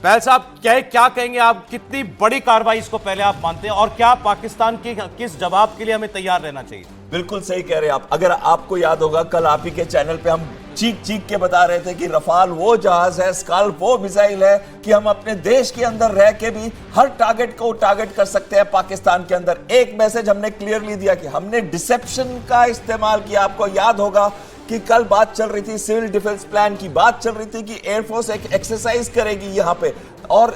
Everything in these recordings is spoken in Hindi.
बैल साहब क्या कहेंगे आप, कितनी बड़ी कार्रवाई इसको पहले आप मानते हैं और क्या पाकिस्तान के किस जवाब के लिए हमें तैयार रहना चाहिए? बिल्कुल सही कह रहे हैं आप। अगर आपको याद होगा कल आप ही के चैनल पे हम चीख चीख के बता रहे थे कि रफाल वो जहाज है, स्काल्प वो मिसाइल है कि हम अपने देश के अंदर रह के भी हर टारगेट को टारगेट कर सकते हैं पाकिस्तान के अंदर। एक मैसेज हमने क्लियरली दिया कि हमने डिसेप्शन का इस्तेमाल किया। आपको याद होगा कि कल बात चल रही थी सिविल डिफेंस प्लान की, बात चल रही थी कि एयरफोर्स एक एक्सरसाइज करेगी यहां पे और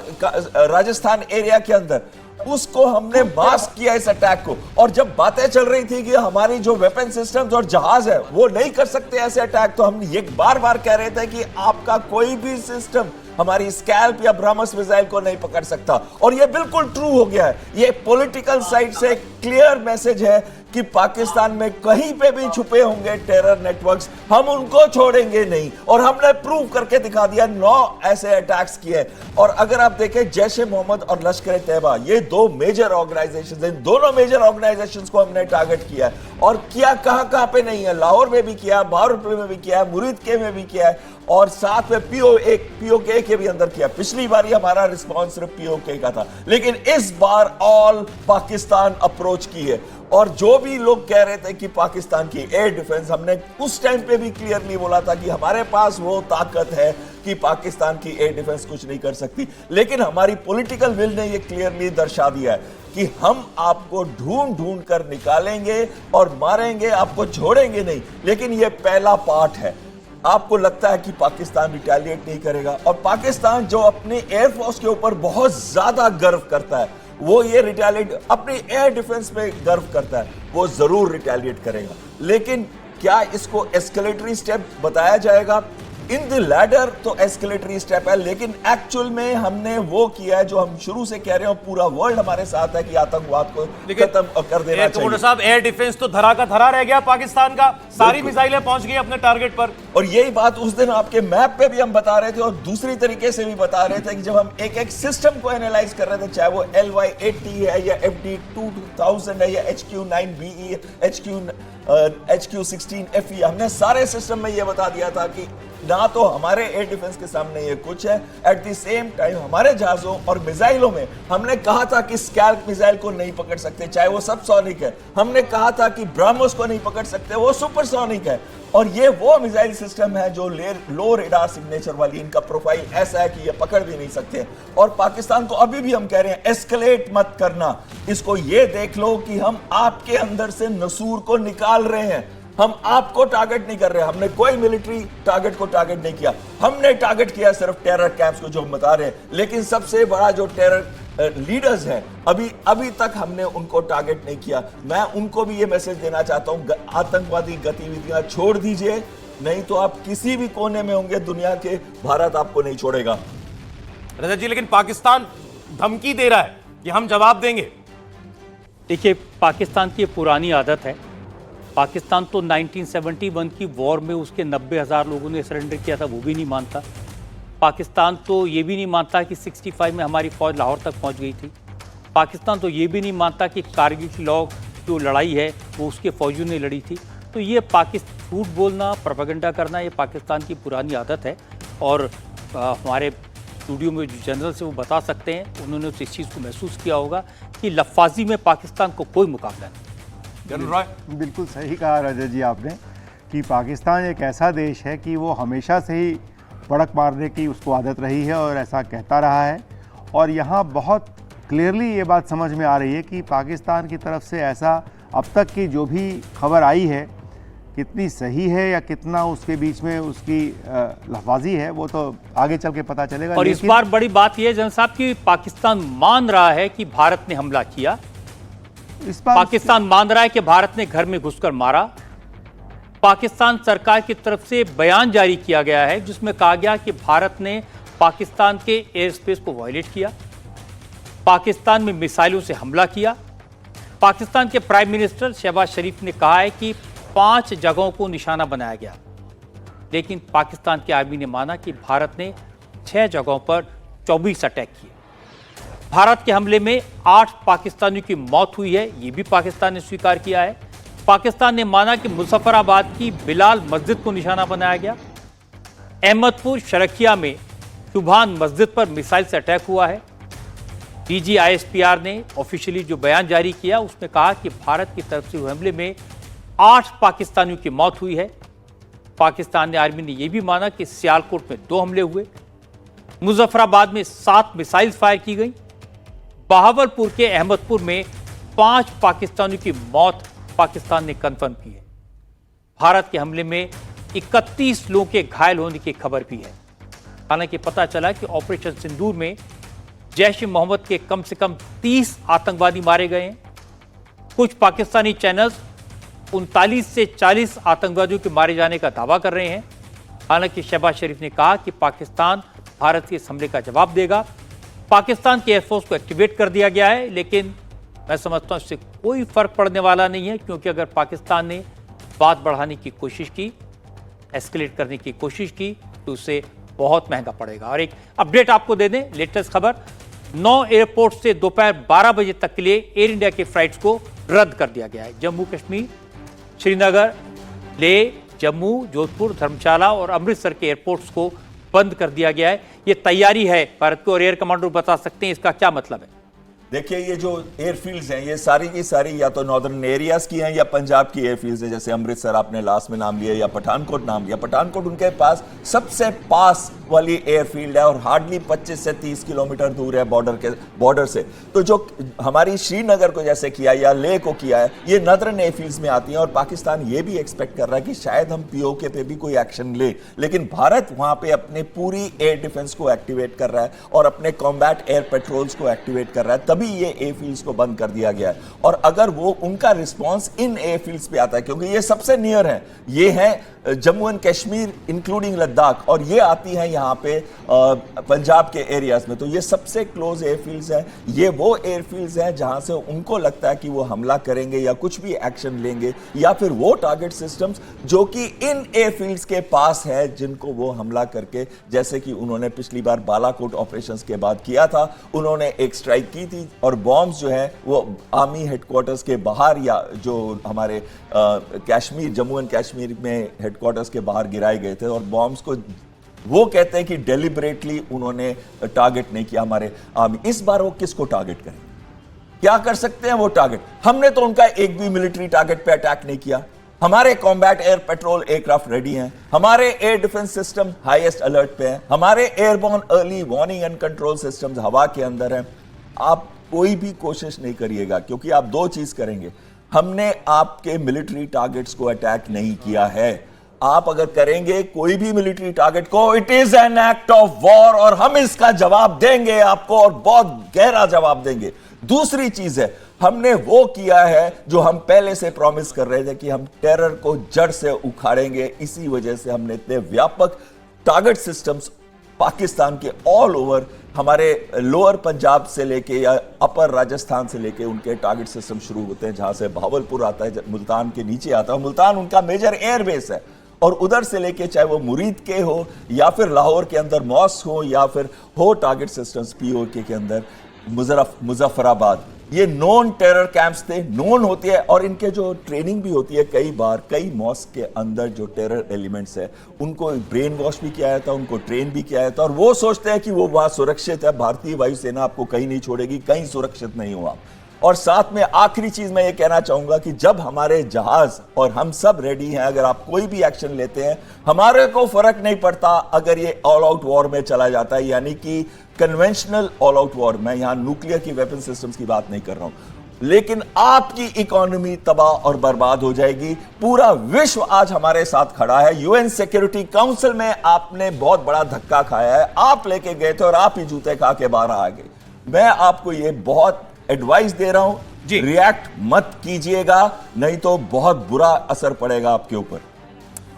राजस्थान एरिया के अंदर, उसको हमने मास्क किया इस अटैक को। और जब बातें चल रही थी कि हमारी जो वेपन सिस्टम्स और जहाज है वो नहीं कर सकते ऐसे अटैक, तो हम ये बार बार कह रहे थे कि आपका कोई भी सिस्टम हमारी स्कैल्प या ब्रह्मस मिसाइल को नहीं पकड़ सकता। और ये बिल्कुल ट्रू हो गया है। ये पॉलिटिकल साइड से क्लियर मैसेज है कि पाकिस्तान में कहीं पे भी छुपे होंगे टेरर नेटवर्क्स, हम उनको छोड़ेंगे नहीं। और हमने प्रूव करके दिखा दिया, 9 ऐसे अटैक्स किए। और अगर आप देखें जैश-ए मोहम्मद और लश्कर तैयबा, ये 2 मेजर ऑर्गेनाइजेशंस हैं, दोनों मेजर ऑर्गेनाइजेशंस को हमने टारगेट किया है। और किया कहां पे नहीं है, लाहौर में भी किया, बहावलपुर में भी किया, मुरीद के में भी किया है और साथ में पीओके के भी अंदर किया। पिछली बार हमारा रिस्पॉन्स सिर्फ पीओके का था, लेकिन इस बार ऑल पाकिस्तान अप्रोच की है। और जो भी लोग कह रहे थे कि पाकिस्तान की एयर डिफेंस, हमने उस टाइम पे भी क्लियरली बोला था कि हमारे पास वो ताकत है कि पाकिस्तान की एयर डिफेंस कुछ नहीं कर सकती। लेकिन हमारी पॉलिटिकल विल ने ये क्लियरली दर्शा दिया है कि हम आपको ढूंढ ढूंढ कर निकालेंगे और मारेंगे, आपको छोड़ेंगे नहीं। लेकिन ये पहला पार्ट है। आपको लगता है कि पाकिस्तान रिटेलिएट नहीं करेगा, और पाकिस्तान जो अपने एयरफोर्स के ऊपर बहुत ज्यादा गर्व करता है, वो ये रिटेलिएट अपनी एयर डिफेंस पे गर्व करता है, वो जरूर रिटेलिएट करेगा। लेकिन क्या इसको एस्केलेटरी स्टेप बताया जाएगा? इन द लैडर तो एस्केलेटरी स्टेप है, लेकिन एक्चुअल में हमने वो किया है जो हम शुरू से कह रहे हैं, पूरा वर्ल्ड हमारे साथ है कि आतंकवाद को खत्म कर देना चाहिए। साहब, एयर डिफेंस तो धरा का धरा रह गया पाकिस्तान का, सारी मिसाइलें पहुंच गई अपने टारगेट पर। और यही बात उस दिन आपके मैप पे भी हम बता रहे थे और दूसरी तरीके से भी बता रहे थे कि जब हम एक एक सिस्टम को एनालाइज कर रहे थे, चाहे वो LY-80 है या FD-2000 है या HQ-9BE, HQ-16FE, हमने सारे सिस्टम में ये बता दिया था कि ना तो हमारे एयर डिफेंस के सामने ये कुछ है। एट द सेम टाइम हमारे जहाजों और मिसाइलों में हमने कहा था कि स्कैल्प मिसाइल को नहीं पकड़ सकते, चाहे वो सबसोनिक है। हमने कहा था कि ब्रह्मोस को नहीं पकड़ सकते, वो सुपरसोनिक है। और ये वो मिसाइल सिस्टम है जो लो रेडार सिग्नेचर वाली, इनका प्रोफाइल ऐसा है कि ये पकड़ भी नहीं सकते। और पाकिस्तान को अभी भी हम कह रहे हैं एस्केलेट मत करना, इसको ये देख लो कि हम आपके अंदर से नसूर को निकाल रहे हैं, हम आपको टारगेट नहीं कर रहे। हमने कोई मिलिट्री टारगेट को टारगेट नहीं किया, हमने टारगेट किया सिर्फ टेरर कैंप्स को जो हम बता रहे हैं। लेकिन सबसे बड़ा जो टेरर लीडर्स हैं, अभी तक हमने उनको टारगेट नहीं किया। मैं उनको भी ये मैसेज देना चाहता हूं, आतंकवादी गतिविधियां छोड़ दीजिए, नहीं तो आप किसी भी कोने में होंगे दुनिया के, भारत आपको नहीं छोड़ेगा। रजत जी, लेकिन पाकिस्तान धमकी दे रहा है कि हम जवाब देंगे। देखिए, पाकिस्तान की पुरानी आदत है। पाकिस्तान तो 1971 की वॉर में उसके 90,000 लोगों ने सरेंडर किया था, वो भी नहीं मानता। पाकिस्तान तो ये भी नहीं मानता कि 65 में हमारी फौज लाहौर तक पहुंच गई थी। पाकिस्तान तो ये भी नहीं मानता कि कारगिल की जो लड़ाई है वो उसके फौजियों ने लड़ी थी। तो ये झूठ बोलना, प्रोपेगेंडा करना, ये पाकिस्तान की पुरानी आदत है। और हमारे स्टूडियो में जो जनरल से वो बता सकते हैं, उन्होंने इस चीज़ को महसूस किया होगा कि लफ्फाजी में पाकिस्तान को कोई मुकाबला नहीं। जनरल रॉय, बिल्कुल सही कहा रजत जी आपने कि पाकिस्तान एक ऐसा देश है कि वो हमेशा से ही भड़क मारने की उसको आदत रही है और ऐसा कहता रहा है। और यहाँ बहुत क्लियरली ये बात समझ में आ रही है कि पाकिस्तान की तरफ से ऐसा अब तक की जो भी खबर आई है, कितनी सही है या कितना उसके बीच में उसकी लफाजी है, वो तो आगे चल के पता चलेगा। और इस बार बड़ी बात यह है जनरल साहब कि पाकिस्तान मान रहा है कि भारत ने हमला किया। पाकिस्तान मान रहा है कि भारत ने घर में घुसकर मारा। पाकिस्तान सरकार की तरफ से बयान जारी किया गया है जिसमें कहा गया कि भारत ने पाकिस्तान के एयर स्पेस को वायलेट किया, पाकिस्तान में मिसाइलों से हमला किया। पाकिस्तान के प्राइम मिनिस्टर शहबाज शरीफ ने कहा है कि 5 जगहों को निशाना बनाया गया, लेकिन पाकिस्तान की आर्मी ने माना कि भारत ने 6 जगहों पर 24 अटैक किए। भारत के हमले में 8 पाकिस्तानियों की मौत हुई है, ये भी पाकिस्तान ने स्वीकार किया है। पाकिस्तान ने माना कि मुजफ्फराबाद की बिलाल मस्जिद को निशाना बनाया गया। अहमदपुर शरकिया में सुबहान मस्जिद पर मिसाइल से अटैक हुआ है। डीजी आईएसपीआर ने ऑफिशियली जो बयान जारी किया उसमें कहा कि भारत की तरफ से हुए हमले में 8 पाकिस्तानियों की मौत हुई है। पाकिस्तानी आर्मी ने यह भी माना कि सियालकोट में 2 हमले हुए, मुजफ्फराबाद में 7 मिसाइल फायर की गई, बहावलपुर के अहमदपुर में 5 पाकिस्तानियों की मौत पाकिस्तान ने कंफर्म की है। भारत के हमले में 31 लोगों के घायल होने की खबर भी है। हालांकि पता चला कि ऑपरेशन सिंदूर में जैश ए मोहम्मद के कम से कम 30 आतंकवादी मारे गए हैं। कुछ पाकिस्तानी चैनल्स 39 से 40 आतंकवादियों के मारे जाने का दावा कर रहे हैं। हालांकि शहबाज शरीफ ने कहा कि पाकिस्तान भारत के इस हमले का जवाब देगा। पाकिस्तान की एयरफोर्स को एक्टिवेट कर दिया गया है, लेकिन मैं समझता हूं इससे कोई फर्क पड़ने वाला नहीं है, क्योंकि अगर पाकिस्तान ने बात बढ़ाने की कोशिश की, एस्केलेट करने की कोशिश की, तो उसे बहुत महंगा पड़ेगा। और एक अपडेट आपको दे दें, लेटेस्ट खबर, 9 एयरपोर्ट से दोपहर 12 बजे तक के लिए एयर इंडिया के फ्लाइट्स को रद्द कर दिया गया है। जम्मू कश्मीर, श्रीनगर, लेह, जम्मू, जोधपुर, धर्मशाला और अमृतसर के एयरपोर्ट्स को बंद कर दिया गया है। ये तैयारी है भारत को, और एयर कमांडर बता सकते हैं इसका क्या मतलब है। देखिए, ये जो एयरफील्ड्स हैं ये सारी की सारी या तो नॉर्दर्न एरियाज की हैं या पंजाब की एयरफील्ड्स हैं। जैसे अमृतसर आपने लास्ट में नाम लिया, या पठानकोट नाम लिया। पठानकोट उनके पास सबसे पास वाली एयरफील्ड है और हार्डली 25 से 30 किलोमीटर दूर है बॉर्डर से। तो जो हमारी श्रीनगर को जैसे किया या लेह को किया है, ये नॉर्दर्न एयरफील्ड्स में आती हैं। और पाकिस्तान ये भी एक्सपेक्ट कर रहा है कि शायद हम पीओके पे भी कोई एक्शन ले, लेकिन भारत वहां पे अपने पूरी एयर डिफेंस को एक्टिवेट कर रहा है और अपने कॉम्बैट एयर पेट्रोल्स को एक्टिवेट कर रहा है, तभी ये एयरफील्ड्स को बंद कर दिया गया है। और अगर वो उनका रिस्पांस इन एयरफील्ड्स पे आता है, क्योंकि ये सबसे नियर है, ये है जम्मू एंड कश्मीर इंक्लूडिंग लद्दाख, और ये आती है यहाँ पे पंजाब के एरियाज में, तो ये सबसे क्लोज एयरफील्ड्स है। ये वो एयरफील्ड्स हैं जहां से उनको लगता है कि वो हमला करेंगे या कुछ भी एक्शन लेंगे, या फिर वो टारगेट सिस्टम्स जो कि इन एयरफील्ड्स के पास है, जिनको वो हमला करके, जैसे कि उन्होंने पिछली बार बालाकोट ऑपरेशंस के बाद किया था, उन्होंने एक स्ट्राइक की थी और बॉम्ब्स जो है वो आर्मी हेडक्वार्टर्स के बाहर, या जो हमारे कश्मीर, जम्मू एंड कश्मीर में हेडक्वार्टर्स के बाहर गिराए गए थे। और बॉम्ब्स को वो कहते हैं कि डेलिबरेटली उन्होंने टारगेट नहीं किया हमारे आर्मी। इस बार वो किसको टारगेट करेंगे, क्या कर सकते हैं वो टारगेट? हमने तो उनका एक भी मिलिट्री टारगेट पे अटैक नहीं किया। हमारे combat air petrol aircraft ready हैं, हमारे air defence system highest alert पे हैं, हमारे airborne early warning and control systems हवा के अंदर हैं। आप कोई भी कोशिश नहीं करिएगा, क्योंकि आप दो चीज करेंगे। हमने आपके मिलिट्री टारगेट्स को अटैक नहीं किया है। आप अगर करेंगे कोई भी मिलिट्री टारगेट को, it is an act of war, और हम इसका जवाब देंगे आपको, और बहुत गहरा जवाब देंगे। दूसरी चीज है, हमने वो किया है जो हम पहले से प्रॉमिस कर रहे थे कि हम टेरर को जड़ से उखाड़ेंगे। इसी वजह से हमने इतने व्यापक टारगेट सिस्टम्स पाकिस्तान के ऑल ओवर, हमारे लोअर पंजाब से लेके या अपर राजस्थान से लेके उनके टारगेट सिस्टम शुरू होते हैं, जहां से भावलपुर आता है, मुल्तान के नीचे आता है। मुल्तान उनका मेजर एयरबेस है, और उधर से लेके चाहे वो मुरीद के हो या फिर लाहौर के अंदर मॉस्क हो या फिर हो टारगेट सिस्टम्स पीओके के अंदर मुजफ्फराबाद, ये नॉन टेरर कैंप्स थे, नॉन होती है। और इनके जो ट्रेनिंग भी होती है, कई बार कई मॉस्क के अंदर जो टेरर एलिमेंट्स है उनको ब्रेन वॉश भी किया जाता है, उनको ट्रेन भी किया जाता है, और वो सोचते हैं कि वो वहां सुरक्षित है। भारतीय वायुसेना आपको कहीं नहीं छोड़ेगी, कहीं सुरक्षित नहीं हो आप। और साथ में आखिरी चीज मैं ये कहना चाहूंगा कि जब हमारे जहाज और हम सब रेडी हैं, अगर आप कोई भी एक्शन लेते हैं, हमारे को फर्क नहीं पड़ता अगर ये ऑल आउट वॉर में चला जाता है, यानी कि कन्वेंशनल ऑल आउट वॉर। मैं यहां न्यूक्लियर की वेपन सिस्टम्स की बात नहीं कर रहा हूं, लेकिन आपकी इकोनॉमी तबाह और बर्बाद हो जाएगी। पूरा विश्व आज हमारे साथ खड़ा है। यूएन सिक्योरिटी काउंसिल में आपने बहुत बड़ा धक्का खाया है, आप लेके गए थे और आप ही जूते खा के बाहर आ गए। मैं आपको ये बहुत एडवाइस दे रहा हूं, रिएक्ट मत कीजिएगा, नहीं तो बहुत बुरा असर पड़ेगा आपके ऊपर।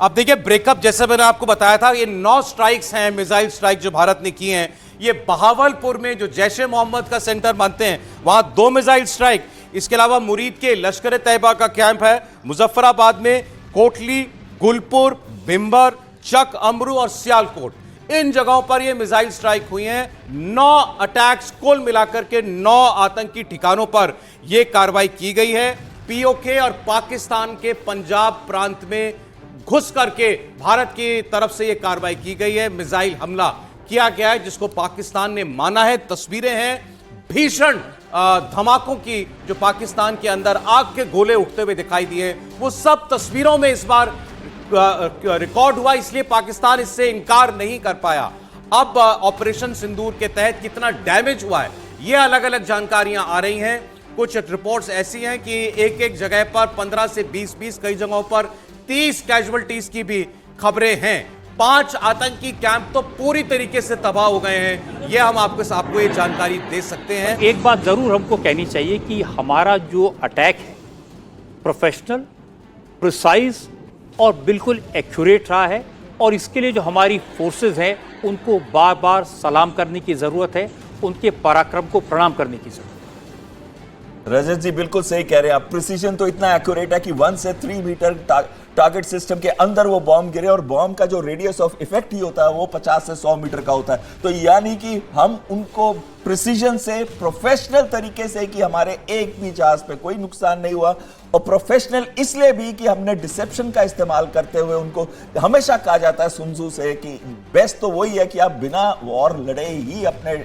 अब देखिए, ब्रेकअप जैसे मैंने आपको बताया था, ये 9 स्ट्राइक्स हैं, मिसाइल स्ट्राइक जो भारत ने किए हैं। ये बहावलपुर में जो जैश ए मोहम्मद का सेंटर मानते हैं, वहां 2 मिसाइल स्ट्राइक। इसके अलावा मुरीद के लश्कर तैयबा का कैंप है, मुजफ्फराबाद में कोटली, गुलपुर, भिम्बर, चक अमरू और सियालकोट, इन जगहों पर ये मिसाइल स्ट्राइक हुई हैं। 9 अटैक्स कुल मिलाकर के 9 आतंकी ठिकानों पर यह कार्रवाई की गई है। पीओके और पाकिस्तान के पंजाब प्रांत में घुस करके भारत की तरफ से यह कार्रवाई की गई है, मिसाइल हमला किया गया है, जिसको पाकिस्तान ने माना है। तस्वीरें हैं भीषण धमाकों की जो पाकिस्तान के अंदर आग के गोले उठते हुए दिखाई दिए, वो सब तस्वीरों में इस बार रिकॉर्ड हुआ, इसलिए पाकिस्तान इससे इनकार नहीं कर पाया। अब ऑपरेशन सिंदूर के तहत कितना डैमेज हुआ है, ये अलग अलग जानकारियां आ रही हैं। कुछ रिपोर्ट्स ऐसी हैं कि एक एक जगह पर 15 से 20 कई जगहों पर 30 कैजुअल्टीज की भी खबरें हैं। 5 आतंकी कैंप तो पूरी तरीके से तबाह हो गए हैं, ये हम आपको ये जानकारी दे सकते हैं। एक बात जरूर हमको कहनी चाहिए कि हमारा जो अटैक है प्रोफेशनल, प्रिसाइज और बिल्कुल एक्यूरेट रहा है, और इसके लिए जो हमारी फोर्सेस हैं उनको बार बार सलाम करने की ज़रूरत है, उनके पराक्रम को प्रणाम करने की ज़रूरत है। रजत जी बिल्कुल सही कह रहे हैं आप। प्रिसीजन तो इतना एक्यूरेट है कि 1 से 3 मीटर टारगेट सिस्टम के अंदर वो बॉम्ब गिरे, और बॉम्ब का जो रेडियस ऑफ इफेक्ट ही होता है वो 50 से 100 मीटर का होता है। तो यानी कि हम उनको प्रिसीजन से, प्रोफेशनल तरीके से, कि हमारे एक भी जहाज पे कोई नुकसान नहीं हुआ। और प्रोफेशनल इसलिए भी कि हमने डिसेप्शन का इस्तेमाल करते हुए उनको, हमेशा कहा जाता है सुनजू से कि बेस्ट तो वही है कि आप बिना वॉर लड़े ही अपने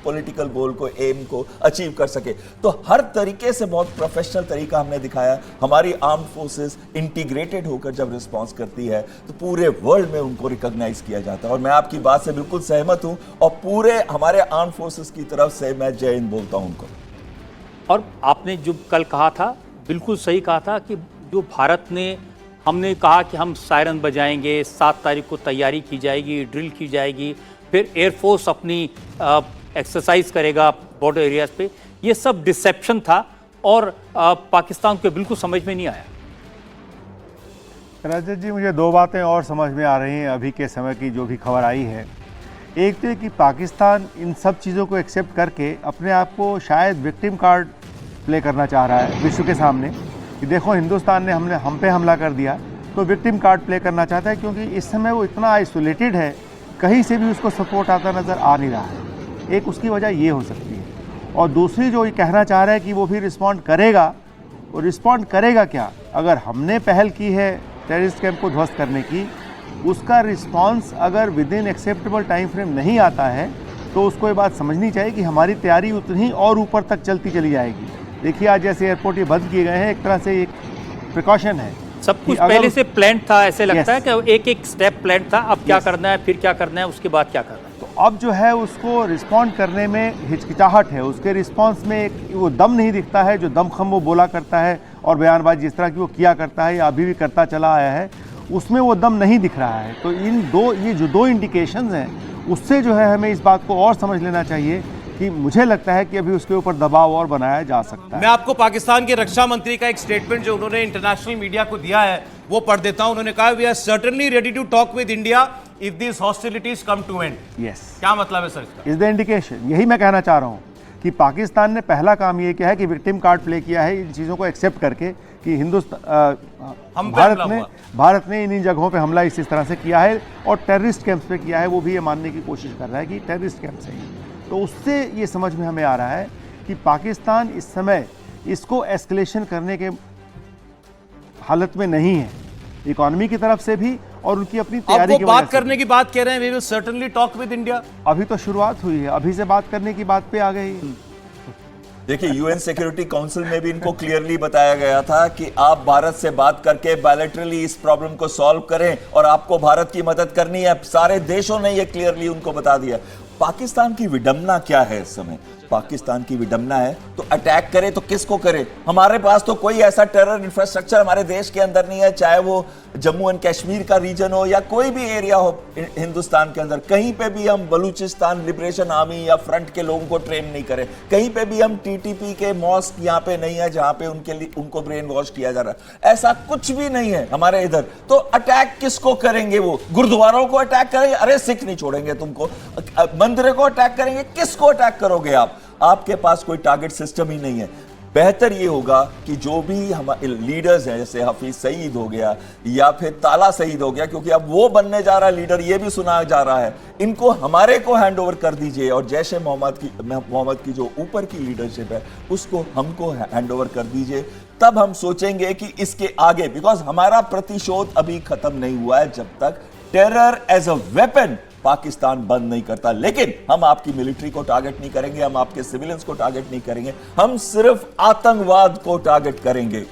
पॉलिटिकल गोल को, एम को अचीव कर सके। तो हर तरीके से बहुत प्रोफेशनल तरीका हमने दिखाया। हमारी आर्म्ड फोर्सेस इंटीग्रेटेड होकर जब रिस्पॉन्स करती है तो पूरे वर्ल्ड में उनको रिकॉग्नाइज किया जाता है। और मैं आपकी बात से बिल्कुल सहमत हूं, और पूरे हमारे आर्म फोर्सेस की तरफ से मैं जय हिंद बोलता हूं उनको। और आपने जो कल कहा था, बिल्कुल सही कहा था कि जो भारत ने, हमने कहा कि हम सायरन बजाएंगे, 7 तारीख को तैयारी की जाएगी, ड्रिल की जाएगी, फिर एयरफोर्स अपनी एक्सरसाइज करेगा बॉर्डर एरियाज पे। ये सब डिसेप्शन था और पाकिस्तान को बिल्कुल समझ में नहीं आया। रजत जी, मुझे 2 बातें और समझ में आ रही हैं अभी के समय की जो भी खबर आई है। एक तो ये कि पाकिस्तान इन सब चीज़ों को एक्सेप्ट करके अपने आप को शायद विक्टिम कार्ड प्ले करना चाह रहा है विश्व के सामने, कि देखो हिंदुस्तान ने हम पे हमला कर दिया, तो विक्टिम कार्ड प्ले करना चाहता है, क्योंकि इस समय वो इतना आइसोलेटेड है, कहीं से भी उसको सपोर्ट आता नज़र आ नहीं रहा है। एक उसकी वजह ये हो सकती है। और दूसरी जो ये कहना चाह रहा है कि वो भी रिस्पॉन्ड करेगा, वो रिस्पॉन्ड करेगा क्या? अगर हमने पहल की है टेररिस्ट कैंप को ध्वस्त करने की, उसका रिस्पॉन्स अगर with in acceptable time frame नहीं आता है, तो उसको ये बात समझनी चाहिए कि हमारी तैयारी उतनी और ऊपर तक चलती चली जाएगी। देखिए आज जैसे एयरपोर्ट ये बंद किए गए हैं, एक तरह से एक प्रिकॉशन है। सब कुछ पहले से प्लान था, ऐसे लगता है कि एक एक स्टेप प्लान था, अब क्या करना है, फिर क्या करना है, उसके बाद क्या करना है। तो अब जो है उसको रिस्पॉन्ड करने में हिचकिचाहट है, उसके रिस्पॉन्स में एक वो दम नहीं दिखता है जो दमखम वो बोला करता है और बयानबाजी जिस तरह की वो किया करता है या अभी भी करता चला आया है, उसमें वो दम नहीं दिख रहा है। तो ये जो 2 इंडिकेशंस हैं, उससे जो है हमें इस बात को और समझ लेना चाहिए कि मुझे लगता है कि अभी उसके ऊपर दबाव और बनाया जा सकता है। मैं आपको पाकिस्तान के रक्षा मंत्री का एक स्टेटमेंट जो उन्होंने इंटरनेशनल मीडिया को दिया है वो पढ़ देता हूं। उन्होंने कहा, we are certainly ready to talk with India if this hostilities come to end. Yes, क्या मतलब है सर इसका? इज द इंडिकेशन, यही मैं कहना चाह रहा हूँ कि पाकिस्तान ने पहला काम ये किया है कि विक्टिम कार्ड प्ले किया है, इन चीज़ों को एक्सेप्ट करके कि भारत ने इन जगहों पे हमला इस तरह से किया है और टेररिस्ट कैंप्स पे किया है, वो भी ये मानने की कोशिश कर रहा है कि टेररिस्ट कैंप से ही। तो उससे ये समझ में हमें आ रहा है कि पाकिस्तान इस समय इसको एस्केलेशन करने के हालत में नहीं है, इकोनॉमी की तरफ से भी और उनकी अपनी तैयारी की वजह से। बात करने की बात कह रहे हैं, we will certainly talk with India. अभी तो शुरुआत हुई है, अभी से बात करने की बात पे आ गई। देखिए यूएन सिक्योरिटी काउंसिल में भी इनको क्लियरली बताया गया था कि आप भारत से बात करके बायलैटरली इस प्रॉब्लम को सॉल्व करें और आपको भारत की मदद करनी है। सारे देशों ने ये क्लियरली उनको बता दिया। पाकिस्तान की विडंबना क्या है इस समय? पाकिस्तान की विडंबना है तो अटैक करे तो किसको करे? हमारे पास तो कोई ऐसा टेरर इंफ्रास्ट्रक्चर हमारे देश के अंदर नहीं है, चाहे वो जम्मू एंड कश्मीर का रीजन हो या कोई भी एरिया हो हिंदुस्तान के अंदर। कहीं पे भी हम बलूचिस्तान लिबरेशन आर्मी या फ्रंट के लोगों को ट्रेन नहीं करें, कहीं पे भी हम टीटीपी के मॉस्क यहाँ पे नहीं है जहां पे उनको ब्रेन वॉश किया जा रहा है। ऐसा कुछ भी नहीं है हमारे इधर। तो अटैक किसको करेंगे? वो गुरुद्वारों को अटैक करेंगे? अरे सिख नहीं छोड़ेंगे तुमको। मंदिर को अटैक करेंगे? किसको अटैक करोगे आप? आपके पास कोई टारगेट सिस्टम ही नहीं है। बेहतर ये होगा कि जो भी हमारे लीडर्स हैं, जैसे हफीज सईद हो गया या फिर ताला सईद हो गया, क्योंकि अब वो बनने जा रहा है लीडर, ये भी सुना जा रहा है, इनको हमारे को हैंड ओवर कर दीजिए और जैश ए मोहम्मद की जो ऊपर की लीडरशिप है उसको हमको हैंड ओवर कर दीजिए। तब हम सोचेंगे कि इसके आगे, बिकॉज हमारा प्रतिशोध अभी खत्म नहीं हुआ है जब तक terror as a weapon Pakistan बंद नहीं करता। लेकिन हम आपकी मिलिट्री को टारगेट नहीं करेंगे, हम आपके सिविलियंस को टारगेट नहीं करेंगे, हम सिर्फ आतंकवाद को टारगेट करेंगे।